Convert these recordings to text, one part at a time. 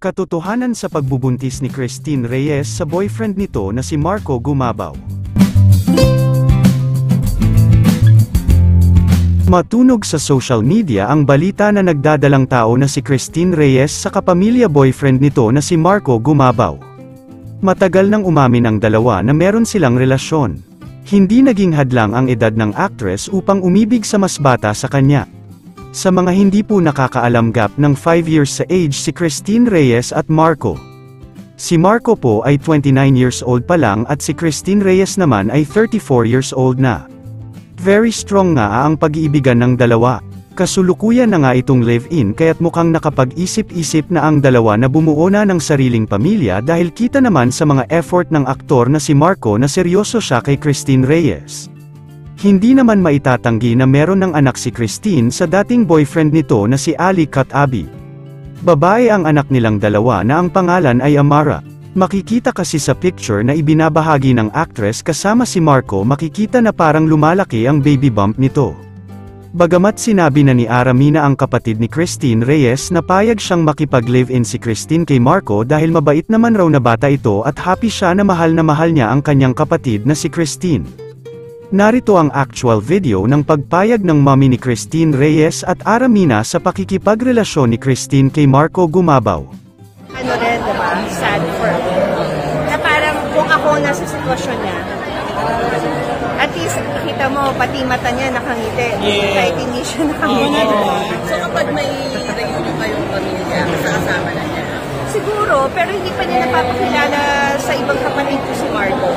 Katotohanan sa pagbubuntis ni Christine Reyes sa boyfriend nito na si Marco Gumabaw. Matunog sa social media ang balita na nagdadalang tao na si Christine Reyes sa kapamilya boyfriend nito na si Marco Gumabaw. Matagal nang umamin ang dalawa na meron silang relasyon. Hindi naging hadlang ang edad ng actress upang umibig sa mas bata sa kanya. Sa mga hindi po nakakaalam, gap ng 5 years sa age si Christine Reyes at Marco. Si Marco po ay 29 years old pa lang at si Christine Reyes naman ay 34 years old na. Very strong nga ang pag-iibigan ng dalawa. Kasulukuyan na nga itong live-in kaya't mukhang nakapag-isip-isip na ang dalawa na bumuo na ng sariling pamilya dahil kita naman sa mga effort ng aktor na si Marco na seryoso siya kay Christine Reyes. Hindi naman maitatanggi na meron ng anak si Christine sa dating boyfriend nito na si Ali Katabi. Babae ang anak nilang dalawa na ang pangalan ay Amara. Makikita kasi sa picture na ibinabahagi ng actress kasama si Marco, makikita na parang lumalaki ang baby bump nito. Bagamat sinabi na ni Aramina ang kapatid ni Christine Reyes na payag siyang makipag-live-in si Christine kay Marco dahil mabait naman raw na bata ito at happy siya na mahal niya ang kanyang kapatid na si Christine. Narito ang actual video ng pagpayag ng mommy ni Christine Reyes at Aramina sa pakikipagrelasyon ni Christine kay Marco Gumabaw. Ano rin, diba? Sad for me. Na parang kung ako nasa sitwasyon niya, at least nakita mo, pati mata niya nakangiti. Yeah. Kahit hindi siya nakangiti. So kapag may reunion kayong pamilya, kasama na niya? Siguro, pero hindi pa niya napapakilala sa ibang kapatid ko si Marco.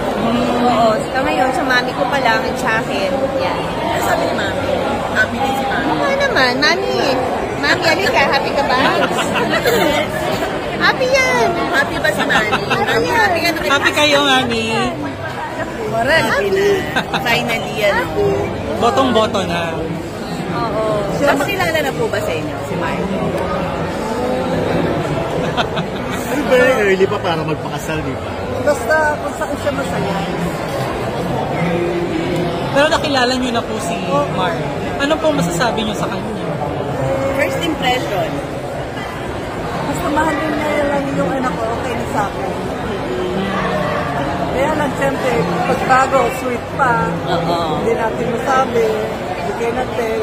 Oo, so ngayon, sa mami ko pa lang at sa akin. Yan. Ano sabi ni mami? Happy din si mami? Oo naman, mami. Mami, alika, happy ka ba? Happy yan! Happy ba si mami? Mami, happy ka na. Happy kayo, mami. Happy na. Finally, ano. Botong-boto na. Oo. Mas kilala na po ba sa inyo, si Marco? Ano ba early pa para magpakasal, di ba? Basta kung saan siya masaya. Pero nakilala niyo na po si Mark. Ano po masasabi niyo sa kanya? First impression. Basta mahalin na lang yung anak ko, okay na sa akin. Kaya lang, siyempre, pagbago, sweet pa. Hindi natin masabi. We cannot tell.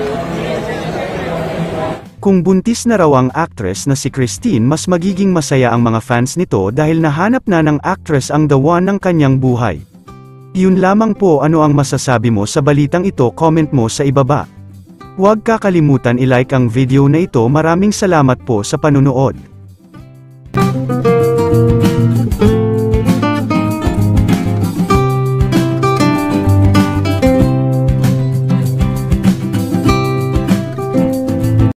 Kung buntis na raw ang actress na si Christine, mas magiging masaya ang mga fans nito dahil nahanap na ng actress ang the one ng kanyang buhay. Yun lamang po, ano ang masasabi mo sa balitang ito? Comment mo sa ibaba. Huwag kakalimutan i-like ang video na ito. Maraming salamat po sa panunood.